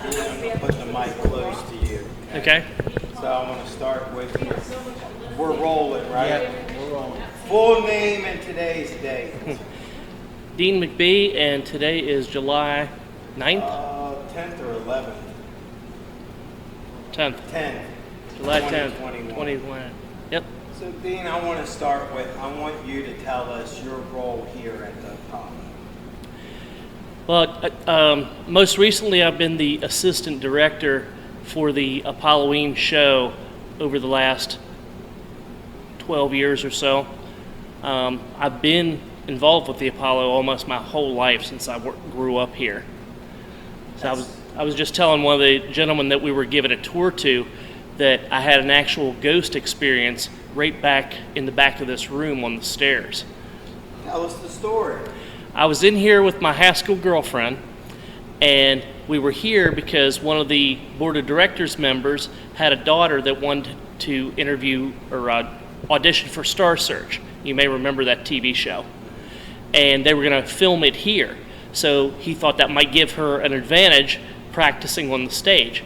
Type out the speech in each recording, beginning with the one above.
I'm going to put the mic close to you. Okay. So I want to start with, we're rolling, right? Yeah, we're rolling. Full name and today's date. Dean Mcbee, and today is July 9th? 10th or 11th? 10th. 10th. July 10th, 2021. 2021. Yep. So Dean, I want to start with, I want you to tell us your role here at the Apollo. Well, most recently I've been the assistant director for the Apolloween show over the last 12 years or so. I've been involved with the Apollo almost my whole life since I grew up here. So I was just telling one of the gentlemen that we were giving a tour to that I had an actual ghost experience right back in the back of this room on the stairs. Tell us the story. I was in here with my high school girlfriend, and we were here because one of the board of directors members had a daughter that wanted to interview or audition for Star Search. You may remember that TV show. And they were going to film it here. So he thought that might give her an advantage practicing on the stage.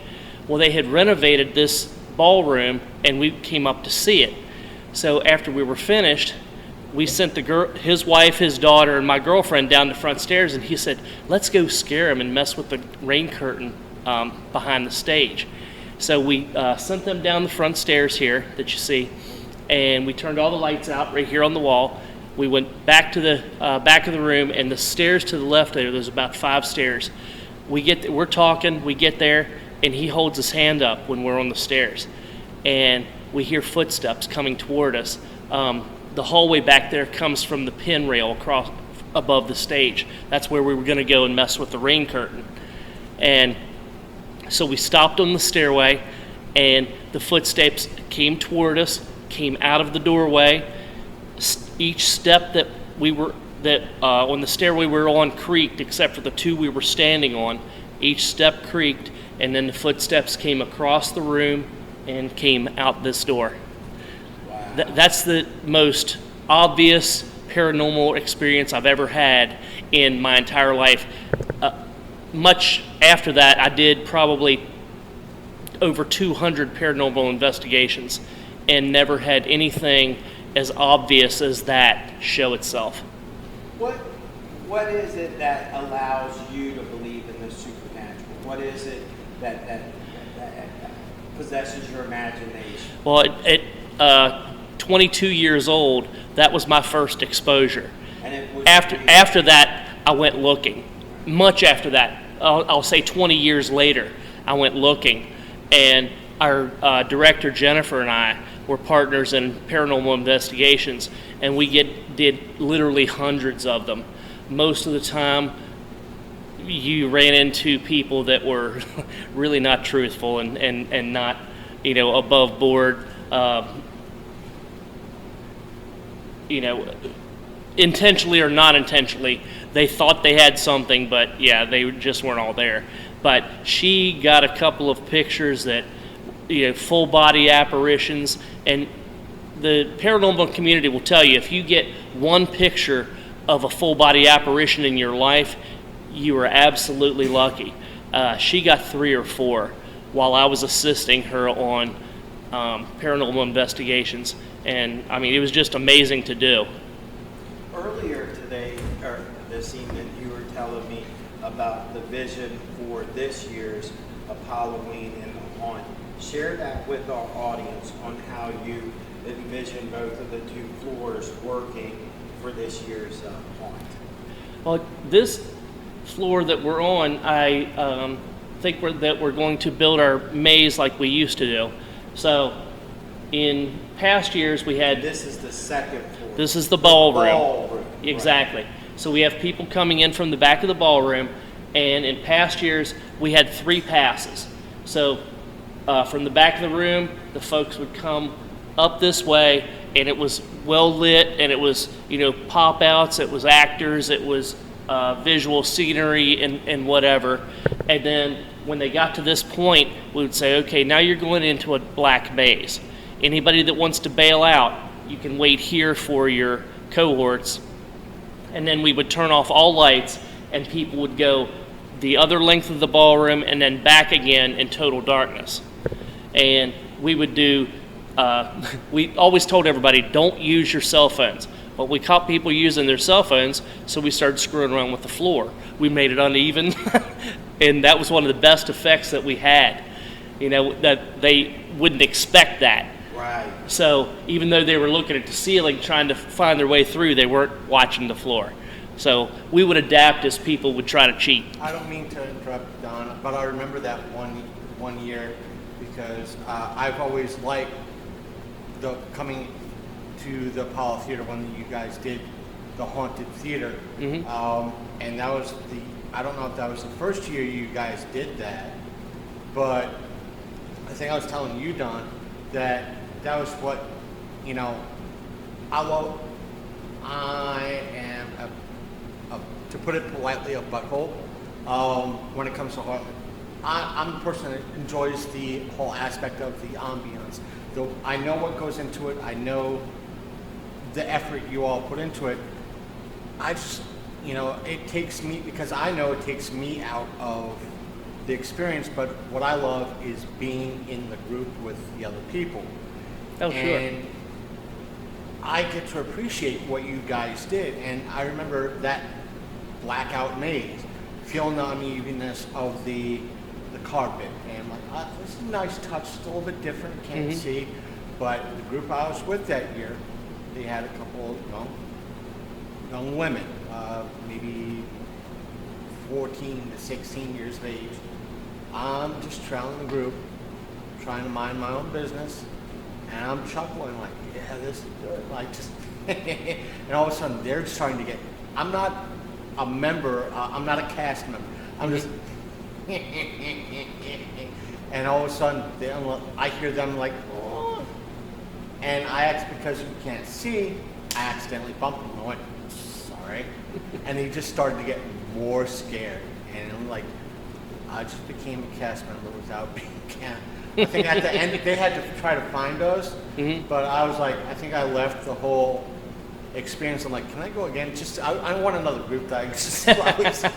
Well, they had renovated this ballroom, and we came up to see it. So after we were finished, we sent his wife, his daughter, and my girlfriend down the front stairs, and he said, let's go scare him and mess with the rain curtain behind the stage. So we sent them down the front stairs here that you see, and we turned all the lights out right here on the wall. We went back to the back of the room, and the stairs to the left there's about 5 stairs. We're talking, we get there, and he holds his hand up when we're on the stairs. And we hear footsteps coming toward us. The hallway back there comes from the pin rail across above the stage. That's where we were going to go and mess with the rain curtain. And so we stopped on the stairway, and the footsteps came toward us, came out of the doorway. Each step that on the stairway we were on creaked, except for the 2 we were standing on. Each step creaked, and then the footsteps came across the room and came out this door. That's the most obvious paranormal experience I've ever had in my entire life. Much after that, I did probably over 200 paranormal investigations and never had anything as obvious as that show itself. What is it that allows you to believe in the supernatural? What is it that possesses your imagination? Well, at 22 years old, that was my first exposure. And After that, I went looking. Much after that, I'll say 20 years later, I went looking, and our director Jennifer and I were partners in paranormal investigations, and we did literally hundreds of them. Most of the time, you ran into people that were really not truthful and not, above board. Intentionally or not intentionally, they thought they had something, but yeah, they just weren't all there. But she got a couple of pictures that, full body apparitions, and the paranormal community will tell you if you get one picture of a full body apparition in your life, you are absolutely lucky. She got 3 or 4 while I was assisting her on paranormal investigations. And I mean, it was just amazing to do. Earlier today, or this evening, you were telling me about the vision for this year's Apolloween and the Haunt. Share that with our audience on how you envision both of the 2 floors working for this year's Haunt. Well, this floor that we're on, I think that we're going to build our maze like we used to do. So in past years we had... This is the second floor. This is the ballroom. Ballroom. Exactly. Right. So we have people coming in from the back of the ballroom, and in past years we had 3 passes. So from the back of the room, the folks would come up this way, and it was well lit, and it was, pop outs, it was actors, it was visual scenery and whatever. And then when they got to this point, we would say, okay, now you're going into a black maze. Anybody that wants to bail out, you can wait here for your cohorts. And then we would turn off all lights, and people would go the other length of the ballroom, and then back again in total darkness. And we would do, we always told everybody, don't use your cell phones. But we caught people using their cell phones, so we started screwing around with the floor. We made it uneven, and that was one of the best effects that we had. You know, that they wouldn't expect that. Right. So even though they were looking at the ceiling trying to find their way through, they weren't watching the floor. So we would adapt as people would try to cheat. I don't mean to interrupt, Don, but I remember that one year because I've always liked the coming to the Apollo Theater when you guys did the Haunted Theater. And that was I don't know if that was the first year you guys did that, but I think I was telling you, Don, that was what, you know, I am, to put it politely, a butthole when it comes to horror. I'm the person that enjoys the whole aspect of the ambience. I know what goes into it. I know the effort you all put into it. I just, you know, it takes me, because I know it takes me out of the experience, but what I love is being in the group with the other people. Oh, sure. And I get to appreciate what you guys did. And I remember that blackout maze, feeling the unevenness of the carpet. And I'm like, this is a nice touch, it's a little bit different, can't see. But the group I was with that year, they had a couple of young women, maybe 14 to 16 years of age. I'm just trailing the group, trying to mind my own business, and I'm chuckling like, yeah, this is good. Like just, and all of a sudden they're just trying to get. I'm not a member. I'm not a cast member. I'm just. And all of a sudden, I hear them like, oh. And because you can't see, I accidentally bumped them. I went, sorry. And they just started to get more scared. And I'm like, I just became a cast member without being cast. I think at the end, they had to try to find us. But I was like, I think I left the whole experience. I'm like, can I go again? I want another group diagnostic.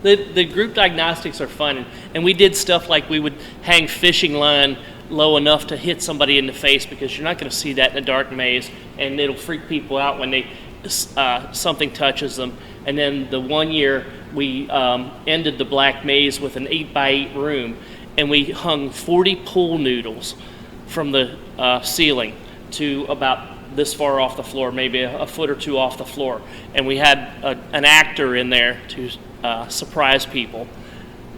The group diagnostics are fun, and we did stuff like we would hang fishing line low enough to hit somebody in the face, because you're not going to see that in a dark maze, and it'll freak people out when something touches them. And then the one year we ended the black maze with an 8x8 room, and we hung 40 pool noodles from the ceiling to about this far off the floor, maybe a foot or two off the floor, and we had an actor in there to surprise people.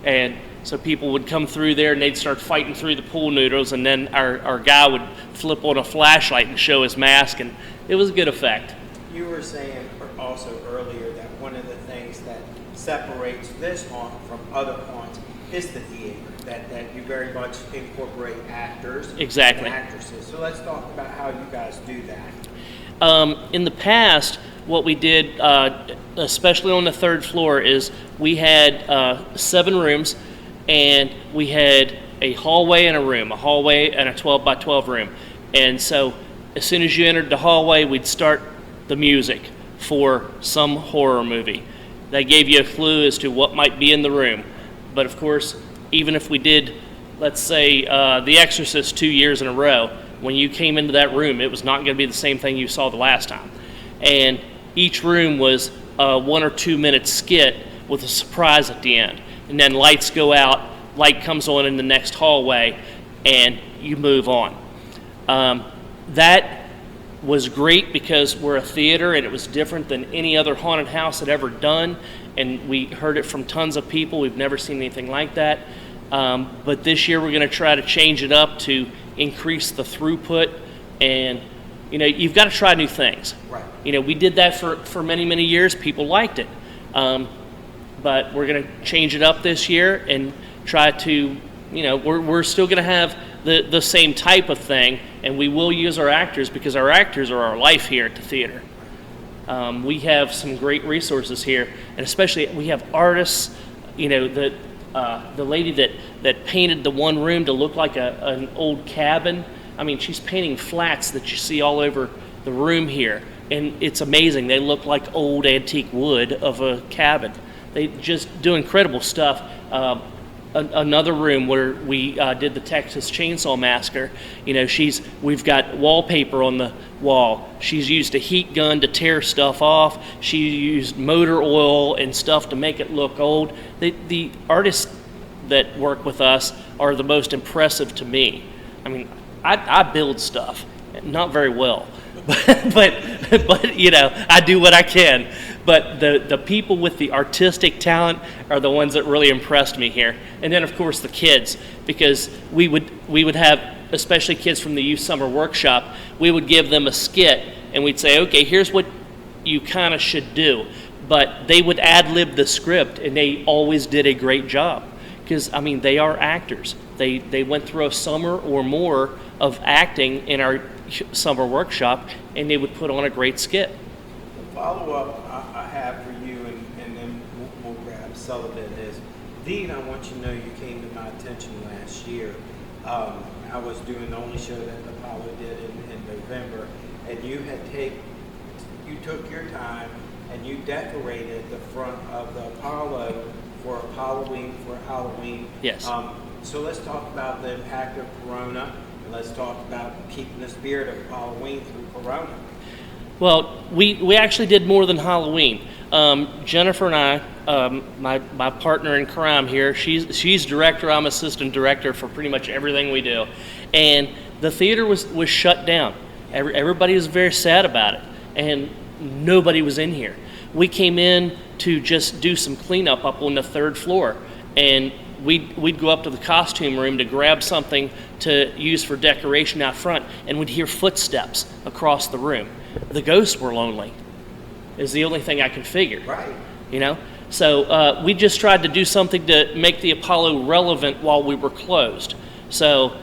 And so people would come through there and they'd start fighting through the pool noodles, and then our guy would flip on a flashlight and show his mask, and it was a good effect. You were saying also earlier that one of the things that separates this haunt from other haunts is the theater, that you very much incorporate actors Exactly. and actresses. So let's talk about how you guys do that. In the past, what we did, especially on the third floor, is we had 7 rooms, and we had a hallway and a room, a hallway and a 12 by 12 room. And so as soon as you entered the hallway, we'd start the music for some horror movie. That gave you a clue as to what might be in the room. But of course, even if we did, let's say, The Exorcist 2 years in a row, when you came into that room, it was not going to be the same thing you saw the last time. And each room was a 1 or 2 minute skit with a surprise at the end. And then lights go out, light comes on in the next hallway, and you move on. That was great because we're a theater, and it was different than any other haunted house had ever done. And we heard it from tons of people. We've never seen anything like that. But this year we're going to try to change it up to increase the throughput. And, you know, you've got to try new things. Right. You know, we did that for many, many years. People liked it. But we're going to change it up this year and try to, you know, we're still going to have the same type of thing. And we will use our actors, because our actors are our life here at the theater. We have some great resources here, and especially we have artists. You know, the lady that painted the one room to look like an old cabin. I mean, she's painting flats that you see all over the room here, and it's amazing. They look like old antique wood of a cabin. They just do incredible stuff. Another room where we did the Texas Chainsaw Massacre. You know, we've got wallpaper on the wall. She's used a heat gun to tear stuff off. She used motor oil and stuff to make it look old. The artists that work with us are the most impressive to me. I mean, I build stuff, not very well, but you know, I do what I can. But the people with the artistic talent are the ones that really impressed me here. And then, of course, the kids, because we would have, especially kids from the youth summer workshop, we would give them a skit, and we'd say, okay, here's what you kind of should do. But they would ad-lib the script, and they always did a great job. Because, I mean, they are actors. They went through a summer or more of acting in our summer workshop, and they would put on a great skit. The follow-up I have for you, and then we'll grab Sullivan, is, Dean, I want you to know you came to my attention last year. I was doing the only show that Apollo did in November, and you took your time and you decorated the front of the Apollo for Apolloween, for Halloween. Yes. So let's talk about the impact of Corona, and let's talk about keeping the spirit of Halloween through Corona. Well, we actually did more than Halloween. Jennifer and I, my partner in crime here, she's director, I'm assistant director for pretty much everything we do. And the theater was shut down. Everybody was very sad about it, and nobody was in here. We came in to just do some cleanup up on the third floor, and we'd go up to the costume room to grab something to use for decoration out front, and we'd hear footsteps across the room. The ghosts were lonely, is the only thing I can figure. Right. You know? So we just tried to do something to make the Apollo relevant while we were closed. So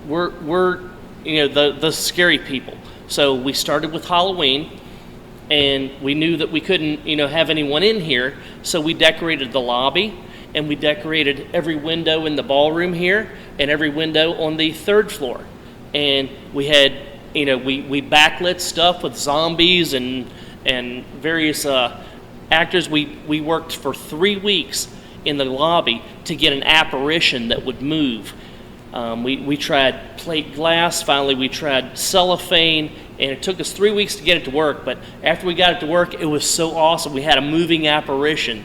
we're you know, the scary people. So we started with Halloween, and we knew that we couldn't, you know, have anyone in here, so we decorated the lobby, and we decorated every window in the ballroom here and every window on the third floor. And we had, you know, we backlit stuff with zombies and various actors. We worked for 3 weeks in the lobby to get an apparition that would move. We tried plate glass, finally we tried cellophane, and it took us 3 weeks to get it to work, but after we got it to work, it was so awesome. We had a moving apparition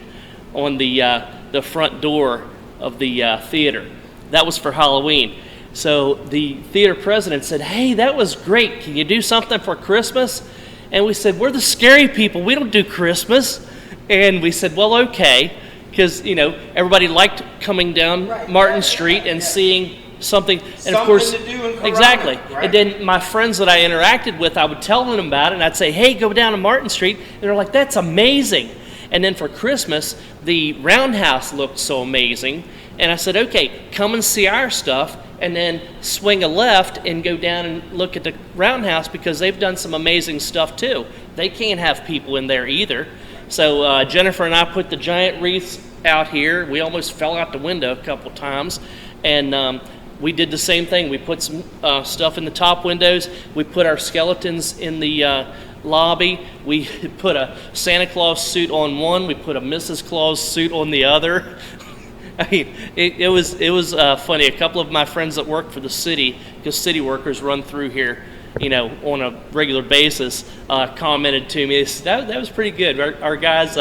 on the front door of the theater. That was for Halloween. So the theater president said, hey, that was great. Can you do something for Christmas? And we said, we're the scary people. We don't do Christmas. And we said, well, okay. Because, you know, everybody liked coming down Martin Street and seeing something. And of course, to do in Corona, exactly. right? And then my friends that I interacted with, I would tell them about it, and I'd say, hey, go down to Martin Street. And they're like, that's amazing. And then for Christmas, the Roundhouse looked so amazing. And I said, okay, come and see our stuff, and then swing a left and go down and look at the Roundhouse, because they've done some amazing stuff too. They can't have people in there either. So Jennifer and I put the giant wreaths out here. We almost fell out the window a couple times. And we did the same thing. We put some stuff in the top windows. We put our skeletons in the lobby. We put a Santa Claus suit on one. We put a Mrs. Claus suit on the other. I mean, it was funny. A couple of my friends that work for the city, because city workers run through here, you know, on a regular basis, commented to me, that was pretty good. Our guys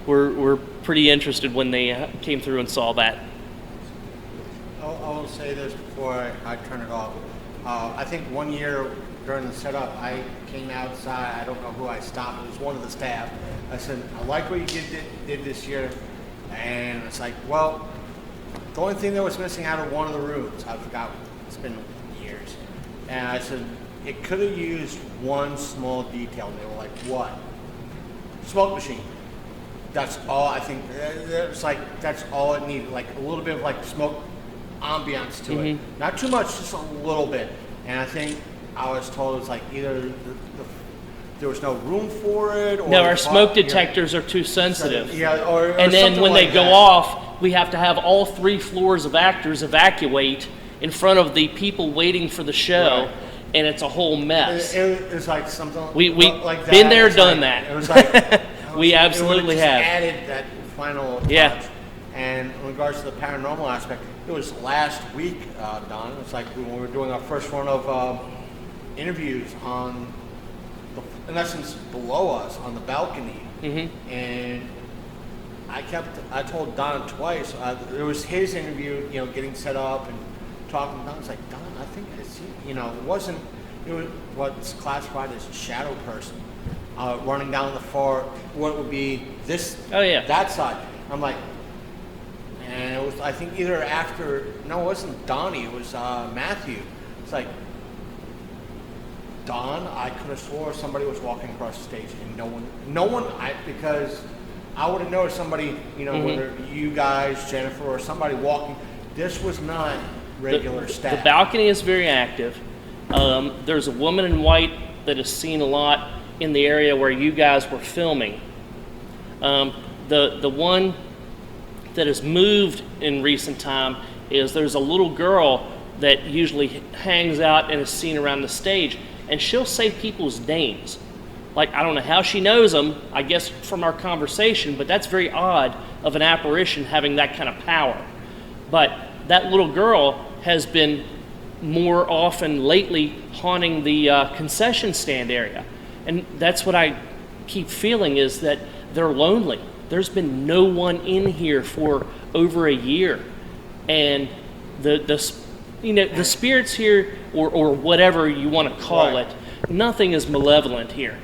were pretty interested when they came through and saw that. I will say this before I turn it off. I think one year during the setup, I came outside. I don't know who I stopped. It was one of the staff. I said, I like what you did this year. And it's like, well, the only thing that was missing out of one of the rooms, I forgot, it's been years. And I said, it could have used one small detail. And they were like, what? Smoke machine. That's all I think. It's like, that's all it needed. Like a little bit of like smoke ambiance to it. Not too much, just a little bit. And I think I was told it was like either there was no room for it, or no, our smoke detectors are too sensitive. Yeah, or and then when like they go off, we have to have all 3 floors of actors evacuate in front of the people waiting for the show, and it's a whole mess. It's like something we like that. Been there, it's done like, that. It was like we absolutely have have. added that final touch. Yeah. And in regards to the paranormal aspect, it was last week, Don. It's like when we were doing our first run of interviews on, in essence, below us on the balcony. Mm-hmm. And I told Don twice, it was his interview, getting set up and talking. Don was like, Don, I think I see, it was what's classified as a shadow person running down what would be this, that side. I'm like, and it was, I think either it wasn't Donnie, it was Matthew. It's like, Don, I could have swore somebody was walking across the stage, and no one, because I would have noticed somebody, whether you guys, Jennifer, or somebody walking. This was not regular staff. The balcony is very active. There's a woman in white that is seen a lot in the area where you guys were filming. The one that has moved in recent time is there's a little girl that usually hangs out and is seen around the stage, and she'll say people's names. Like, I don't know how she knows them, I guess from our conversation, but that's very odd of an apparition having that kind of power. But that little girl has been more often lately haunting the concession stand area. And that's what I keep feeling, is that they're lonely. There's been no one in here for over a year. And the spirits here, or whatever you want to call it, nothing is malevolent here.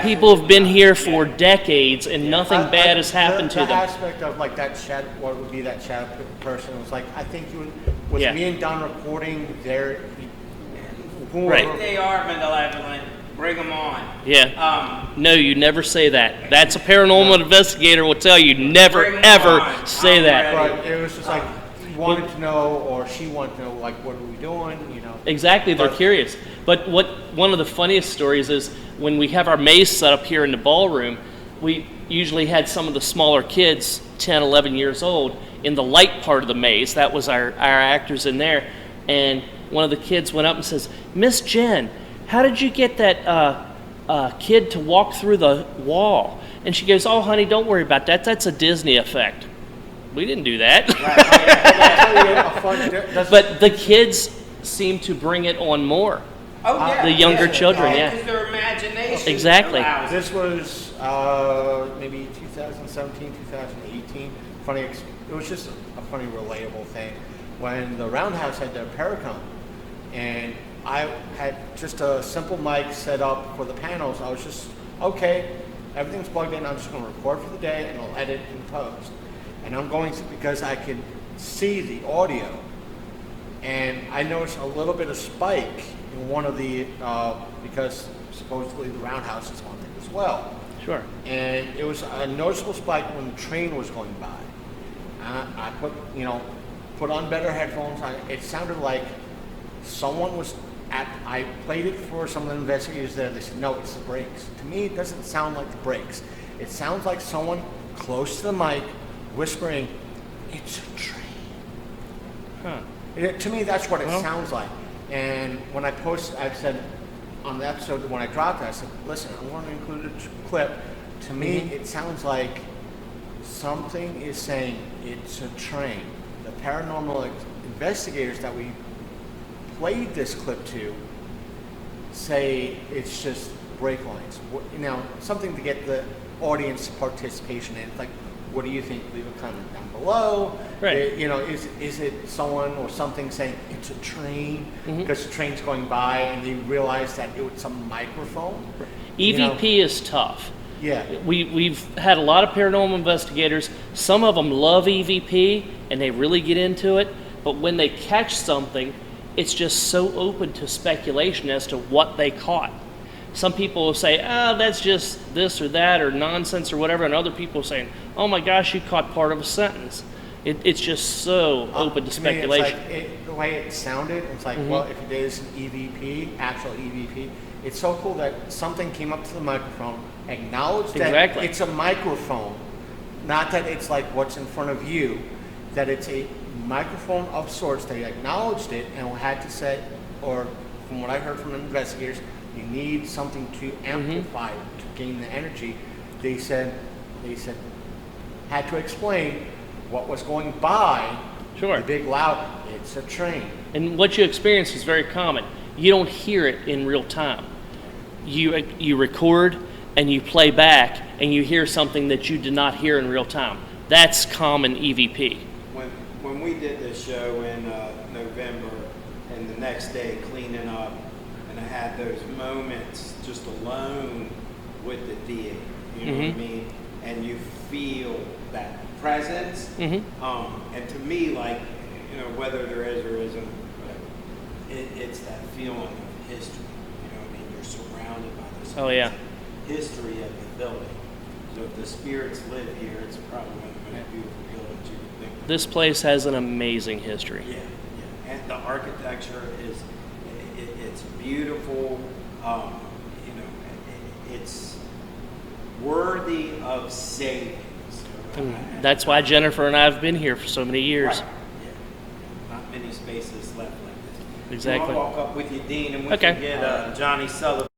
People have been here for decades, and nothing bad has happened to them. The aspect of like that shadow, what would be that shadow person, was like, I think with me and Don recording there. Right. If they are malevolent, bring them on. Yeah. No, you never say that. That's a paranormal investigator will tell you, never ever say that. But it was just like, wanted to know, or she wanted to know, like, what are we doing? Exactly, they're curious. But one of the funniest stories is when we have our maze set up here in the ballroom, we usually had some of the smaller kids, 10, 11 years old, in the light part of the maze. That was our actors in there. And one of the kids went up and says, Miss Jen, how did you get that kid to walk through the wall? And she goes, oh, honey, don't worry about that. That's a Disney effect. We didn't do that. But the kids seem to bring it on more. Oh, yeah. The younger children, Because their imagination Exactly. allows it. This was maybe 2017, 2018. Funny, it was just a funny, relatable thing. When the Roundhouse had their Paracon, and I had just a simple mic set up for the panels. I was just, okay, everything's plugged in. I'm just going to record for the day, and I'll edit and post. And I'm going to, because I could see the audio, and I noticed a little bit of spike in one of the, because supposedly the Roundhouse is haunted as well. Sure. And it was a noticeable spike when the train was going by. I put on better headphones. It sounded like someone was I played it for some of the investigators there. They said, no, it's the brakes. To me, it doesn't sound like the brakes. It sounds like someone close to the mic whispering, it's a train. Huh. To me, that's what it sounds like. And when I said on the episode, when I dropped it, I said, listen, I want to include a clip. To me, it sounds like something is saying it's a train. The paranormal investigators that we played this clip to say it's just brake lines. Something to get the audience participation in. Like, what do you think? Leave a comment down below. Right. Is it someone or something saying it's a train because the train's going by and they realize that it was a microphone? EVP is tough. Yeah. We've had a lot of paranormal investigators. Some of them love EVP and they really get into it. But when they catch something, it's just so open to speculation as to what they caught. Some people will say, that's just this or that or nonsense or whatever. And other people are saying, oh my gosh, you caught part of a sentence. It's just so open to speculation. Me, it's like the way it sounded, it's like, well, if it is an EVP, actual EVP, it's so cool that something came up to the microphone, acknowledged that it's a microphone, not that it's like what's in front of you, that it's a microphone of sorts. They acknowledged it and had to say, or from what I heard from the investigators, you need something to amplify to gain the energy. They said, had to explain what was going by Sure. the big loud, it's a train. And what you experience is very common. You don't hear it in real time. You record and you play back and you hear something that you did not hear in real time. That's common EVP. When we did this show in November, and the next day cleaning up, and I had those moments just alone with the theater, you know what I mean? And you feel that presence. And to me, like, you know, whether there is or isn't, it's that feeling of history. You know what I mean? You're surrounded by this history of the building. So if the spirits live here, it's probably one of the most beautiful buildings you could think of. This place has an amazing history. Yeah. And the architecture is, it's beautiful. You know, it's worthy of saving. And that's why Jennifer and I have been here for so many years. Right. Yeah. Not many spaces left like this. Exactly. I'll walk up with you, Dean, and we Okay. can get Johnny Sullivan.